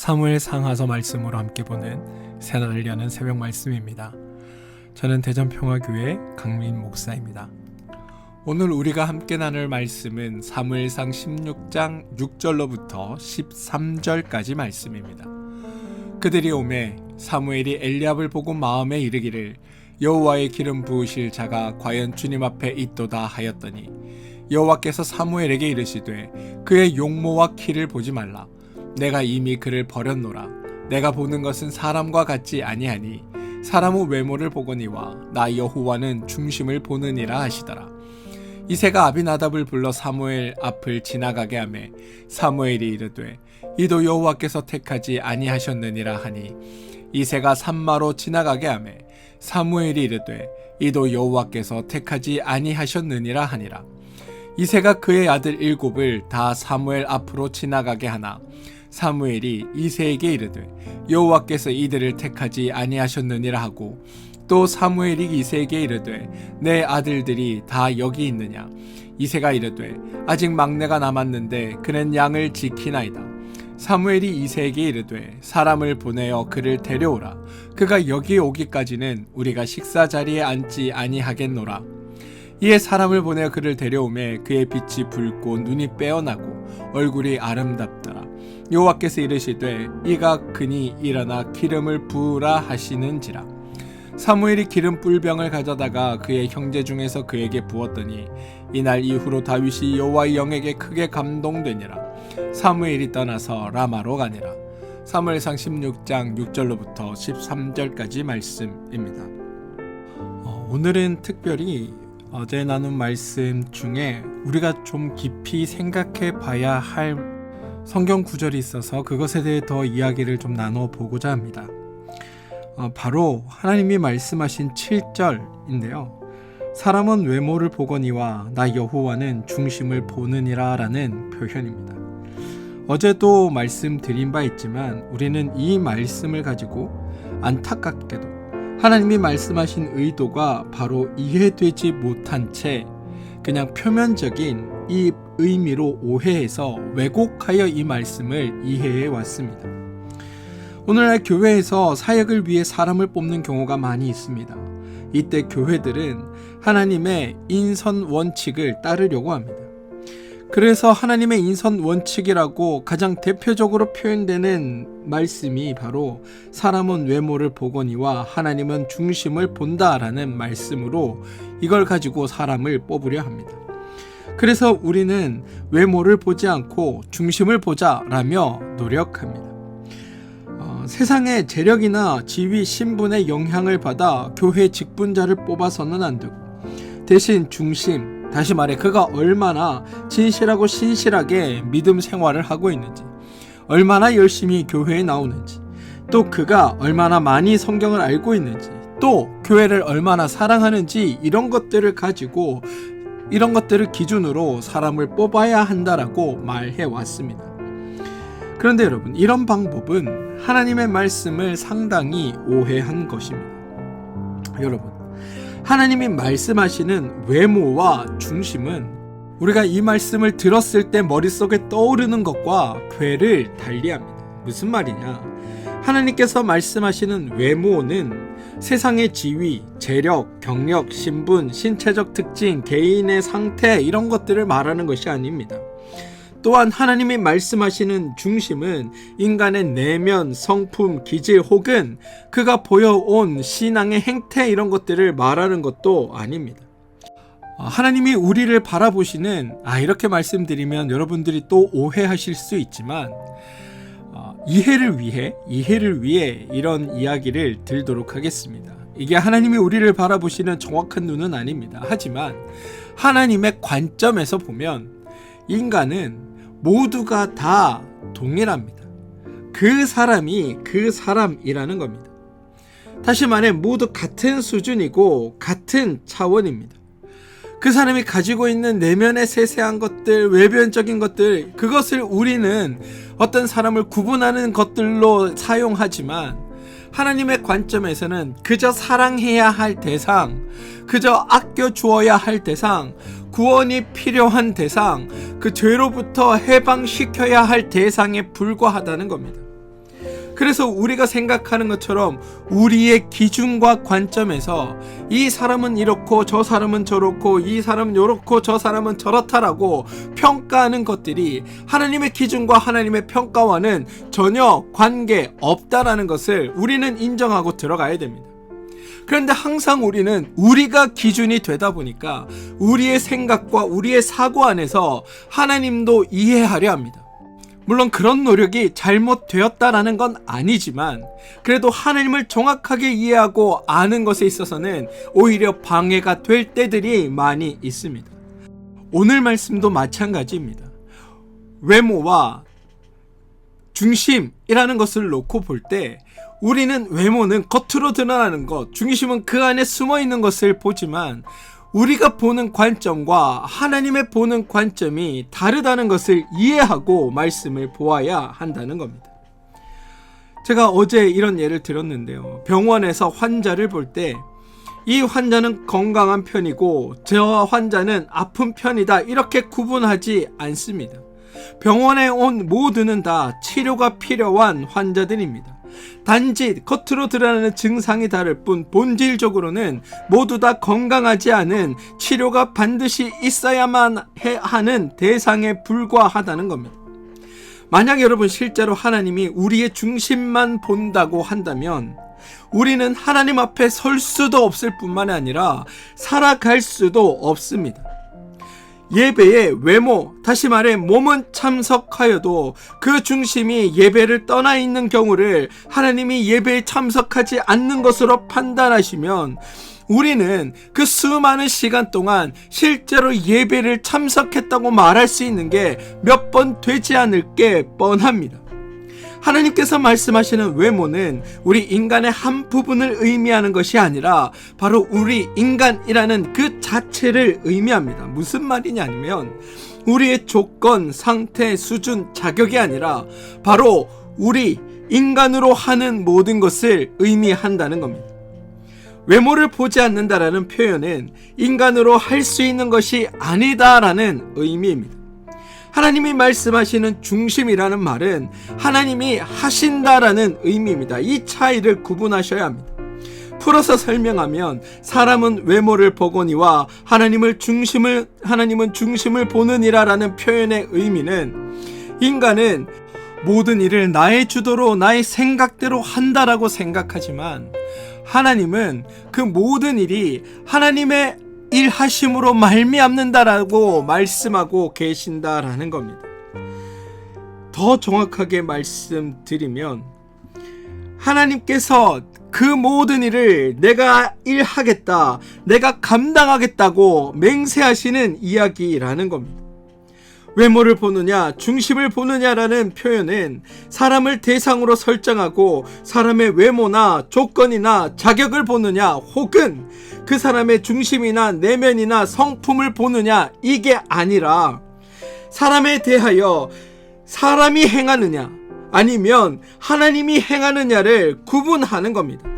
사무엘 상하서 말씀으로 함께 보는 새날을 여는 새벽 말씀입니다. 저는 대전평화교회 강민 목사입니다. 오늘 우리가 함께 나눌 말씀은 사무엘상 16장 6절로부터 13절까지 말씀입니다. 그들이 오매 사무엘이 엘리압을 보고 마음에 이르기를 여호와의 기름 부으실 자가 과연 주님 앞에 있도다 하였더니 여호와께서 사무엘에게 이르시되 그의 용모와 키를 보지 말라. 내가 이미 그를 버렸노라. 내가 보는 것은 사람과 같지 아니하니 사람의 외모를 보거니와 나 여호와는 중심을 보느니라 하시더라. 이새가 아비나답을 불러 사무엘 앞을 지나가게 하매 사무엘이 이르되 이도 여호와께서 택하지 아니하셨느니라 하니 이새가 산마로 지나가게 하매 사무엘이 이르되 이도 여호와께서 택하지 아니하셨느니라 하니라. 이새가 그의 아들 7을 다 사무엘 앞으로 지나가게 하나 사무엘이 이새에게 이르되 여호와께서 이들을 택하지 아니하셨느니라 하고 또 사무엘이 이새에게 이르되 내 아들들이 다 여기 있느냐. 이새가 이르되 아직 막내가 남았는데 그는 양을 지키나이다. 사무엘이 이새에게 이르되 사람을 보내어 그를 데려오라. 그가 여기 오기까지는 우리가 식사 자리에 앉지 아니하겠노라. 이에 사람을 보내어 그를 데려오매 그의 빛이 붉고 눈이 빼어나고 얼굴이 아름답더라. 여호와께서 이르시되 이가 그니 일어나 기름을 부으라 하시는지라. 사무엘이 기름 뿔병을 가져다가 그의 형제 중에서 그에게 부었더니 이날 이후로 다윗이 여호와의 영에게 크게 감동되니라. 사무엘이 떠나서 라마로 가니라. 사무엘상 16장 6절로부터 13절까지 말씀입니다. 오늘은 특별히 어제 나눈 말씀 중에 우리가 좀 깊이 생각해 봐야 할 성경 구절이 있어서 그것에 대해 더 이야기를 좀 나눠보고자 합니다. 바로 하나님이 말씀하신 7절인데요. 사람은 외모를 보거니와 나 여호와는 중심을 보느니라 라는 표현입니다. 어제도 말씀드린 바 있지만 우리는 이 말씀을 가지고 안타깝게도 하나님이 말씀하신 의도가 바로 이해되지 못한 채 그냥 표면적인 이 의미로 오해해서 왜곡하여 이 말씀을 이해해 왔습니다. 오늘날 교회에서 사역을 위해 사람을 뽑는 경우가 많이 있습니다. 이때 교회들은 하나님의 인선 원칙을 따르려고 합니다. 그래서 하나님의 인선 원칙이라고 가장 대표적으로 표현되는 말씀이 바로 사람은 외모를 보거니와 하나님은 중심을 본다라는 말씀으로 이걸 가지고 사람을 뽑으려 합니다. 그래서 우리는 외모를 보지 않고 중심을 보자라며 노력합니다. 세상의 재력이나 지위, 신분의 영향을 받아 교회 직분자를 뽑아서는 안 되고 대신 중심, 다시 말해 그가 얼마나 진실하고 신실하게 믿음 생활을 하고 있는지, 얼마나 열심히 교회에 나오는지, 또 그가 얼마나 많이 성경을 알고 있는지, 또 교회를 얼마나 사랑하는지 이런 것들을 가지고 이런 것들을 기준으로 사람을 뽑아야 한다라고 말해 왔습니다. 그런데 여러분, 이런 방법은 하나님의 말씀을 상당히 오해한 것입니다. 여러분, 하나님이 말씀하시는 외모와 중심은 우리가 이 말씀을 들었을 때 머릿속에 떠오르는 것과 괴를 달리합니다. 무슨 말이냐? 하나님께서 말씀하시는 외모는 세상의 지위, 재력, 경력, 신분, 신체적 특징, 개인의 상태 이런 것들을 말하는 것이 아닙니다. 또한 하나님이 말씀하시는 중심은 인간의 내면, 성품, 기질 혹은 그가 보여온 신앙의 행태 이런 것들을 말하는 것도 아닙니다. 하나님이 우리를 바라보시는 이렇게 말씀드리면 여러분들이 또 오해하실 수 있지만 이해를 위해 이런 이야기를 들도록 하겠습니다. 이게 하나님이 우리를 바라보시는 정확한 눈은 아닙니다. 하지만 하나님의 관점에서 보면 인간은 모두가 다 동일합니다. 그 사람이 그 사람이라는 겁니다. 다시 말해 모두 같은 수준이고 같은 차원입니다. 그 사람이 가지고 있는 내면의 세세한 것들, 외변적인 것들, 그것을 우리는 어떤 사람을 구분하는 것들로 사용하지만 하나님의 관점에서는 그저 사랑해야 할 대상, 그저 아껴주어야 할 대상, 구원이 필요한 대상, 그 죄로부터 해방시켜야 할 대상에 불과하다는 겁니다. 그래서 우리가 생각하는 것처럼 우리의 기준과 관점에서 이 사람은 이렇고 저 사람은 저렇고 이 사람은 요렇고 저 사람은 저렇다라고 평가하는 것들이 하나님의 기준과 하나님의 평가와는 전혀 관계 없다라는 것을 우리는 인정하고 들어가야 됩니다. 그런데 항상 우리는 우리가 기준이 되다 보니까 우리의 생각과 우리의 사고 안에서 하나님도 이해하려 합니다. 물론 그런 노력이 잘못되었다라는 건 아니지만 그래도 하나님을 정확하게 이해하고 아는 것에 있어서는 오히려 방해가 될 때들이 많이 있습니다. 오늘 말씀도 마찬가지입니다. 외모와 중심이라는 것을 놓고 볼 때 우리는 외모는 겉으로 드러나는 것, 중심은 그 안에 숨어 있는 것을 보지만 우리가 보는 관점과 하나님의 보는 관점이 다르다는 것을 이해하고 말씀을 보아야 한다는 겁니다. 제가 어제 이런 예를 들었는데요. 병원에서 환자를 볼 때 이 환자는 건강한 편이고 저 환자는 아픈 편이다 이렇게 구분하지 않습니다. 병원에 온 모두는 다 치료가 필요한 환자들입니다. 단지 겉으로 드러나는 증상이 다를 뿐 본질적으로는 모두 다 건강하지 않은 치료가 반드시 있어야만 하는 대상에 불과하다는 겁니다. 만약 여러분 실제로 하나님이 우리의 중심만 본다고 한다면 우리는 하나님 앞에 설 수도 없을 뿐만 아니라 살아갈 수도 없습니다. 예배의 외모, 다시 말해 몸은 참석하여도 그 중심이 예배를 떠나 있는 경우를 하나님이 예배에 참석하지 않는 것으로 판단하시면 우리는 그 수많은 시간 동안 실제로 예배를 참석했다고 말할 수 있는 게 몇 번 되지 않을 게 뻔합니다. 하나님께서 말씀하시는 외모는 우리 인간의 한 부분을 의미하는 것이 아니라 바로 우리 인간이라는 그 자체를 의미합니다. 무슨 말이냐면 우리의 조건, 상태, 수준, 자격이 아니라 바로 우리 인간으로 하는 모든 것을 의미한다는 겁니다. 외모를 보지 않는다라는 표현은 인간으로 할 수 있는 것이 아니다라는 의미입니다. 하나님이 말씀하시는 중심이라는 말은 하나님이 하신다라는 의미입니다. 이 차이를 구분하셔야 합니다. 풀어서 설명하면 사람은 외모를 보거니와 하나님은 중심을 보느니라라는 표현의 의미는 인간은 모든 일을 나의 주도로 나의 생각대로 한다라고 생각하지만 하나님은 그 모든 일이 하나님의 일하심으로 말미암는다라고 말씀하고 계신다라는 겁니다. 더 정확하게 말씀드리면 하나님께서 그 모든 일을 내가 일하겠다, 내가 감당하겠다고 맹세하시는 이야기라는 겁니다. 외모를 보느냐, 중심을 보느냐라는 표현은 사람을 대상으로 설정하고 사람의 외모나 조건이나 자격을 보느냐, 혹은 그 사람의 중심이나 내면이나 성품을 보느냐, 이게 아니라 사람에 대하여 사람이 행하느냐 아니면 하나님이 행하느냐를 구분하는 겁니다.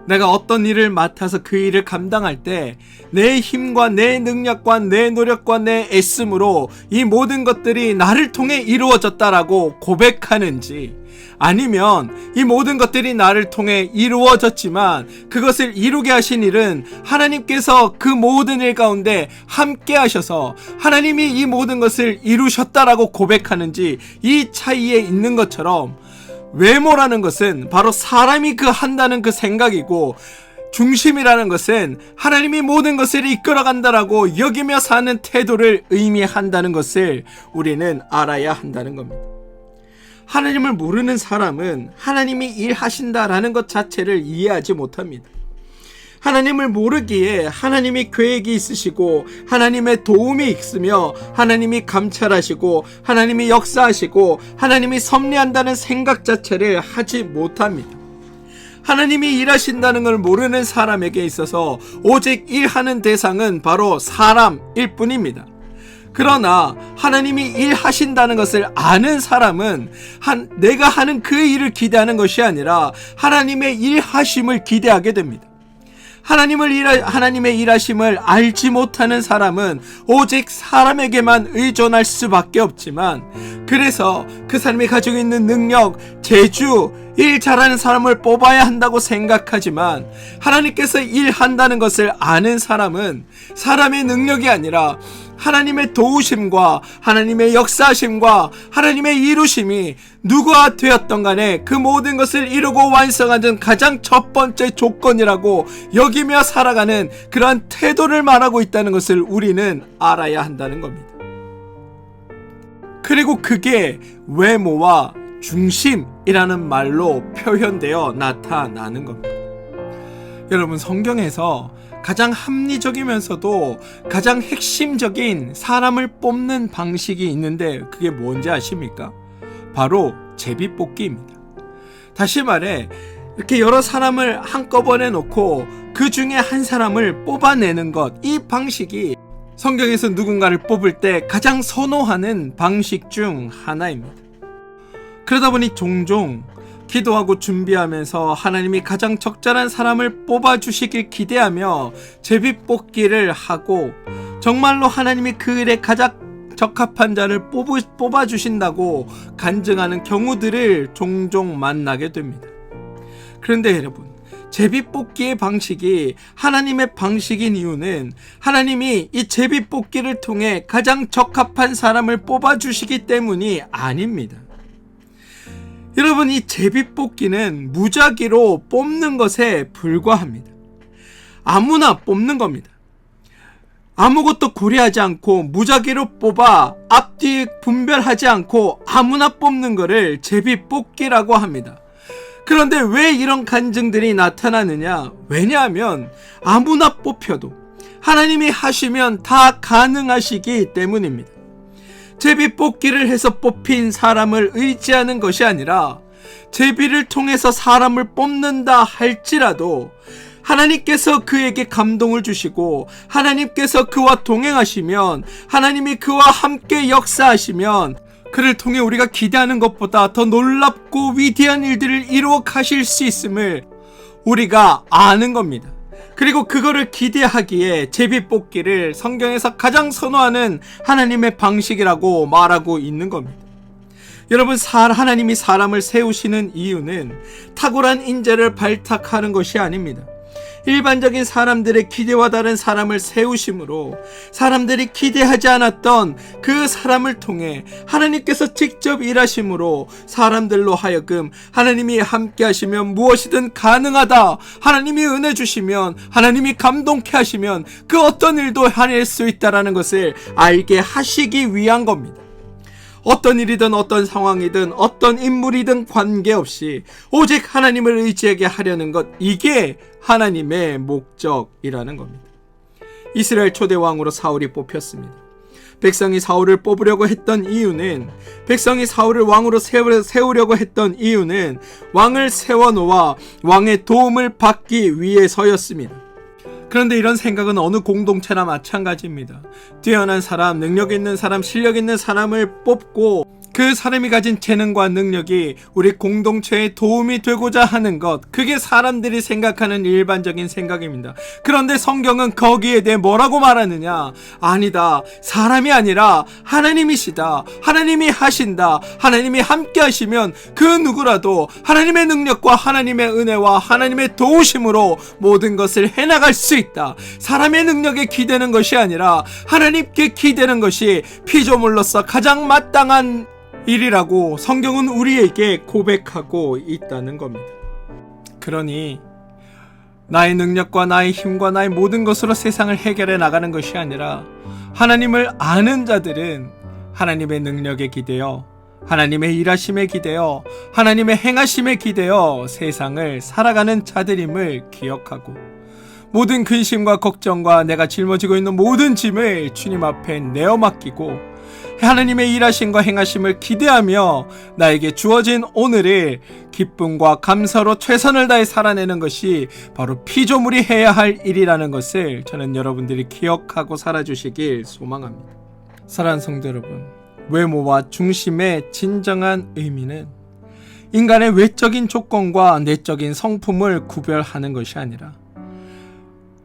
내가 어떤 일을 맡아서 그 일을 감당할 때 내 힘과 내 능력과 내 노력과 내 애씀으로 이 모든 것들이 나를 통해 이루어졌다라고 고백하는지, 아니면 이 모든 것들이 나를 통해 이루어졌지만 그것을 이루게 하신 일은 하나님께서 그 모든 일 가운데 함께 하셔서 하나님이 이 모든 것을 이루셨다라고 고백하는지, 이 차이에 있는 것처럼 외모라는 것은 바로 사람이 한다는 그 생각이고, 중심이라는 것은 하나님이 모든 것을 이끌어간다라고 여기며 사는 태도를 의미한다는 것을 우리는 알아야 한다는 겁니다. 하나님을 모르는 사람은 하나님이 일하신다라는 것 자체를 이해하지 못합니다. 하나님을 모르기에 하나님이 계획이 있으시고 하나님의 도움이 있으며 하나님이 감찰하시고 하나님이 역사하시고 하나님이 섭리한다는 생각 자체를 하지 못합니다. 하나님이 일하신다는 걸 모르는 사람에게 있어서 오직 일하는 대상은 바로 사람일 뿐입니다. 그러나 하나님이 일하신다는 것을 아는 사람은 내가 하는 그 일을 기대하는 것이 아니라 하나님의 일하심을 기대하게 됩니다. 하나님의 일하심을 알지 못하는 사람은 오직 사람에게만 의존할 수밖에 없지만, 그래서 그 사람이 가지고 있는 능력, 재주, 일 잘하는 사람을 뽑아야 한다고 생각하지만 하나님께서 일한다는 것을 아는 사람은 사람의 능력이 아니라 하나님의 도우심과 하나님의 역사하심과 하나님의 이루심이 누가 되었던 간에 그 모든 것을 이루고 완성하는 가장 첫 번째 조건이라고 여기며 살아가는 그러한 태도를 말하고 있다는 것을 우리는 알아야 한다는 겁니다. 그리고 그게 외모와 중심이라는 말로 표현되어 나타나는 겁니다. 여러분, 성경에서 가장 합리적이면서도 가장 핵심적인 사람을 뽑는 방식이 있는데 그게 뭔지 아십니까? 바로 제비뽑기입니다. 다시 말해, 이렇게 여러 사람을 한꺼번에 놓고 그 중에 한 사람을 뽑아내는 것, 이 방식이 성경에서 누군가를 뽑을 때 가장 선호하는 방식 중 하나입니다. 그러다 보니 종종 기도하고 준비하면서 하나님이 가장 적절한 사람을 뽑아주시길 기대하며 제비뽑기를 하고 정말로 하나님이 그 일에 가장 적합한 자를 뽑아주신다고 간증하는 경우들을 종종 만나게 됩니다. 그런데 여러분, 제비뽑기의 방식이 하나님의 방식인 이유는 하나님이 이 제비뽑기를 통해 가장 적합한 사람을 뽑아주시기 때문이 아닙니다. 여러분, 이 제비뽑기는 무작위로 뽑는 것에 불과합니다. 아무나 뽑는 겁니다. 아무것도 고려하지 않고 무작위로 뽑아 앞뒤 분별하지 않고 아무나 뽑는 것을 제비뽑기라고 합니다. 그런데 왜 이런 간증들이 나타나느냐? 왜냐하면 아무나 뽑혀도 하나님이 하시면 다 가능하시기 때문입니다. 제비뽑기를 해서 뽑힌 사람을 의지하는 것이 아니라 제비를 통해서 사람을 뽑는다 할지라도 하나님께서 그에게 감동을 주시고 하나님께서 그와 동행하시면 하나님이 그와 함께 역사하시면 그를 통해 우리가 기대하는 것보다 더 놀랍고 위대한 일들을 이루어 가실 수 있음을 우리가 아는 겁니다. 그리고 그거를 기대하기에 제비뽑기를 성경에서 가장 선호하는 하나님의 방식이라고 말하고 있는 겁니다. 여러분, 하나님이 사람을 세우시는 이유는 탁월한 인재를 발탁하는 것이 아닙니다. 일반적인 사람들의 기대와 다른 사람을 세우심으로 사람들이 기대하지 않았던 그 사람을 통해 하나님께서 직접 일하심으로 사람들로 하여금 하나님이 함께 하시면 무엇이든 가능하다, 하나님이 은혜 주시면, 하나님이 감동케 하시면 그 어떤 일도 해낼 수 있다는 것을 알게 하시기 위한 겁니다. 어떤 일이든 어떤 상황이든 어떤 인물이든 관계없이 오직 하나님을 의지하게 하려는 것, 이게 하나님의 목적이라는 겁니다. 이스라엘 초대 왕으로 사울이 뽑혔습니다. 백성이 사울을 뽑으려고 했던 이유는, 백성이 사울을 왕으로 세우려고 했던 이유는 왕을 세워놓아 왕의 도움을 받기 위해서였습니다. 그런데 이런 생각은 어느 공동체나 마찬가지입니다. 뛰어난 사람, 능력 있는 사람, 실력 있는 사람을 뽑고 그 사람이 가진 재능과 능력이 우리 공동체에 도움이 되고자 하는 것, 그게 사람들이 생각하는 일반적인 생각입니다. 그런데 성경은 거기에 대해 뭐라고 말하느냐? 아니다, 사람이 아니라 하나님이시다, 하나님이 하신다, 하나님이 함께 하시면 그 누구라도 하나님의 능력과 하나님의 은혜와 하나님의 도우심으로 모든 것을 해나갈 수 있다. 사람의 능력에 기대는 것이 아니라 하나님께 기대는 것이 피조물로서 가장 마땅한 일이라고 성경은 우리에게 고백하고 있다는 겁니다. 그러니 나의 능력과 나의 힘과 나의 모든 것으로 세상을 해결해 나가는 것이 아니라 하나님을 아는 자들은 하나님의 능력에 기대어, 하나님의 일하심에 기대어, 하나님의 행하심에 기대어 세상을 살아가는 자들임을 기억하고 모든 근심과 걱정과 내가 짊어지고 있는 모든 짐을 주님 앞에 내어 맡기고 하나님의 일하심과 행하심을 기대하며 나에게 주어진 오늘을 기쁨과 감사로 최선을 다해 살아내는 것이 바로 피조물이 해야 할 일이라는 것을 저는 여러분들이 기억하고 살아주시길 소망합니다. 사랑하는 성도 여러분, 외모와 중심의 진정한 의미는 인간의 외적인 조건과 내적인 성품을 구별하는 것이 아니라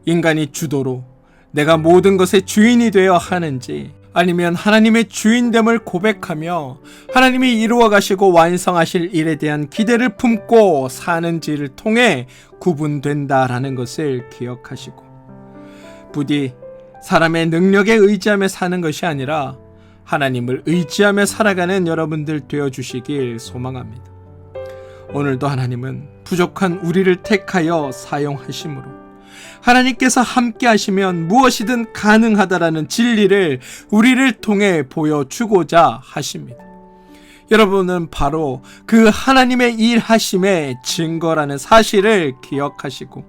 인간이 주도로 내가 모든 것의 주인이 되어 하는지, 아니면 하나님의 주인됨을 고백하며 하나님이 이루어 가시고 완성하실 일에 대한 기대를 품고 사는지를 통해 구분된다라는 것을 기억하시고, 부디 사람의 능력에 의지하며 사는 것이 아니라 하나님을 의지하며 살아가는 여러분들 되어주시길 소망합니다. 오늘도 하나님은 부족한 우리를 택하여 사용하심으로 하나님께서 함께 하시면 무엇이든 가능하다라는 진리를 우리를 통해 보여주고자 하십니다. 여러분은 바로 그 하나님의 일하심의 증거라는 사실을 기억하시고,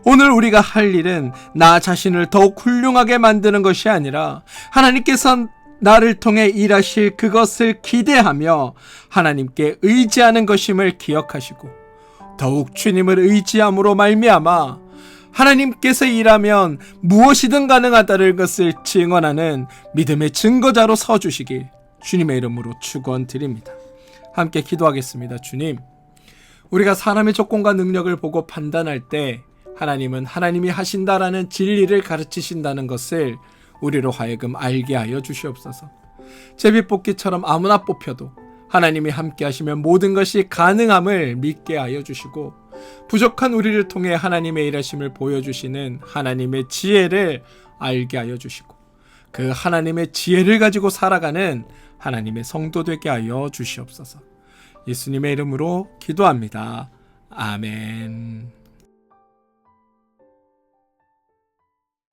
오늘 우리가 할 일은 나 자신을 더욱 훌륭하게 만드는 것이 아니라 하나님께서 나를 통해 일하실 그것을 기대하며 하나님께 의지하는 것임을 기억하시고, 더욱 주님을 의지함으로 말미암아 하나님께서 일하면 무엇이든 가능하다는 것을 증언하는 믿음의 증거자로 서주시길 주님의 이름으로 축원드립니다. 함께 기도하겠습니다. 주님, 우리가 사람의 조건과 능력을 보고 판단할 때 하나님은 하나님이 하신다라는 진리를 가르치신다는 것을 우리로 하여금 알게 하여 주시옵소서. 제비뽑기처럼 아무나 뽑혀도 하나님이 함께 하시면 모든 것이 가능함을 믿게 하여 주시고, 부족한 우리를 통해 하나님의 일하심을 보여주시는 하나님의 지혜를 알게 하여 주시고, 그 하나님의 지혜를 가지고 살아가는 하나님의 성도 되게 하여 주시옵소서. 예수님의 이름으로 기도합니다. 아멘.